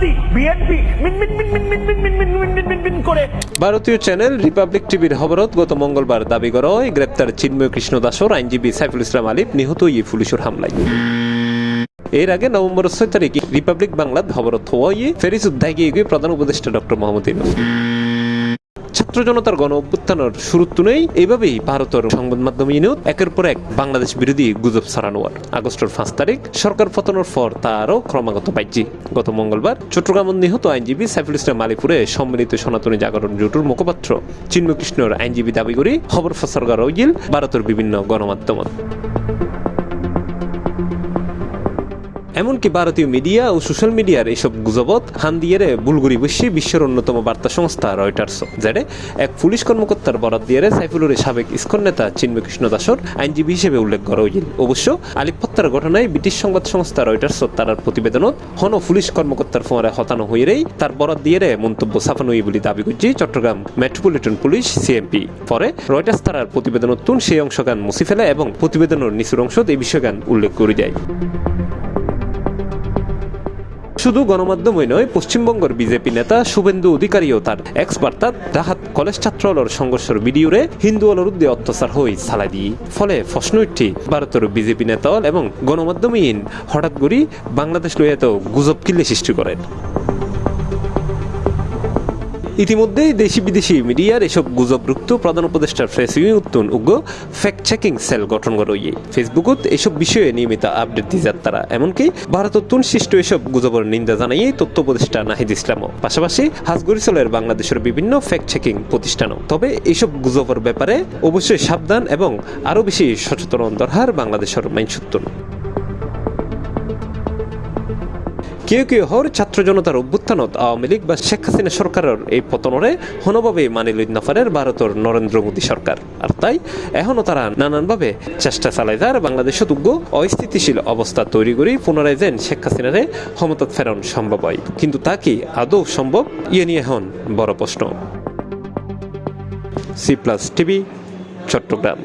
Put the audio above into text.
জামাতি বিএনপি করে। ভারতীয় চ্যানেল রিপাবলিক টিভির খবরত গত মঙ্গলবার দাবি করা হয় গ্রেপ্তার চিন্ময় কৃষ্ণ দাসর আইনজীবী সাইফুল ইসলাম আলিফ নিহত এই পুলিশের হামলায়। এর আগে নভেম্বর 6 তারিখে রিপাবলিক বাংলার খবরত হওয়া ফেরিস উদ্ধায় গিয়ে প্রধান উপদেষ্টা ডক্টর মোহাম্মদ ইউনূস ছাত্র জনতার গণ অভ্যুত্থানের শুরুতে নেই এইভাবেই ভারতের সংবাদ মাধ্যম ইউনিট একের পর এক বাংলাদেশ বিরোধী গুজব ছড়ানোর। আগস্টের 5 তারিখ সরকার পতনের পর তা আরও ক্রমাগত বাহ্যিক। গত মঙ্গলবার চট্টগ্রামের নিহত আইনজীবী সাইফুল ইসলাম আলিপুরে সম্মিলিত সনাতনী জাগরণ জোটের মুখপাত্র চিন্ময় কৃষ্ণর আইনজীবী দাবি করে খবর প্রচার করা হয়েছিল ভারতের বিভিন্ন গণমাধ্যমত। এমনকি ভারতীয় মিডিয়া ও সোশ্যাল মিডিয়ার এসব গুজবত হান দিয়ে বুলগুড়ি বসে বিশ্বের অন্যতম বার্তা সংস্থা রয়টার্স যেটা এক পুলিশ কর্মকর্তার বরাত দিয়ে সাইফুলের সাবেক ইস্কন নেতা চিন্ময় কৃষ্ণ দাসর আইনজীবী হিসেবে উল্লেখ করা হয়েছিল। অবশ্য আলিফ হত্যার ঘটনায় ব্রিটিশ সংবাদ সংস্থা রয়টার্স তার প্রতিবেদনত হন পুলিশ কর্মকর্তার ফোঁয়ারে হতানো হয়েই তার বরাত দিয়ে মন্তব্য ছাপানো বলে দাবি করছে চট্টগ্রাম মেট্রোপলিটন পুলিশ সিএমপি। পরে রয়টার্স তার প্রতিবেদনত সেই অংশগান মুছে ফেলে এবং প্রতিবেদনের নিচুর অংশ এই বিষয়গান উল্লেখ করে যায়। শুধু গণমাধ্যমই নয়, পশ্চিমবঙ্গের বিজেপি নেতা শুভেন্দু অধিকারীও তার এক্স বার্তাত ডাহাত কলেজ ছাত্রলর সংঘর্ষের ভিডিওরে হিন্দু অলরুদ্ধে অত্যাচার হয়ে চালাই দিয়ে। ফলে প্রশ্ন উঠি ভারতের বিজেপি নেতা এবং গণমাধ্যমহীন হঠাৎ করে বাংলাদেশ লইয়া তো গুজব কিল্লে সৃষ্টি করেন। ইতিমধ্যেই দেশি বিদেশি মিডিয়ার এসব গুজব রুক্ত প্রধান উপদেষ্টার উত্তন উগ্র ফ্যাক্ট চেকিং সেল গঠন করা হয়ে ফেসবুকত এসব বিষয়ে নিয়মিত আপডেট দিয়ে যাত তারা। এমনকি ভারতোত্তন সৃষ্ট এসব গুজবের নিন্দা জানাই তথ্য উপদেষ্টা নাহিদ ইসলামও। পাশাপাশি হাজগরিচলের বাংলাদেশের বিভিন্ন ফ্যাক্ট চেকিং প্রতিষ্ঠানও। তবে এইসব গুজবের ব্যাপারে অবশ্যই সাবধান এবং আরও বেশি সচেতন দরকার বাংলাদেশের মাইনসুত্তন। কেউ কেউ হর ছাত্র জনতার অভ্যুত্থানত আওয়ামী লীগ বা শেখ হাসিনা সরকারের এই পতনরে হনভাবে মানি লইতে না পারে ভারতের নরেন্দ্র মোদী সরকার। আর তাই এখনও তারা নানানভাবে চেষ্টা চালাই যার বাংলাদেশত উগ্র অস্থিতিশীল অবস্থা তৈরি করে পুনরায় যেন শেখ হাসিনারে ক্ষমতাত ফেরন সম্ভব হয়। কিন্তু তা কি আদৌ সম্ভব ইয়ে নিয়ে এখন বড় প্রশ্ন। C+ TV, Chittagong.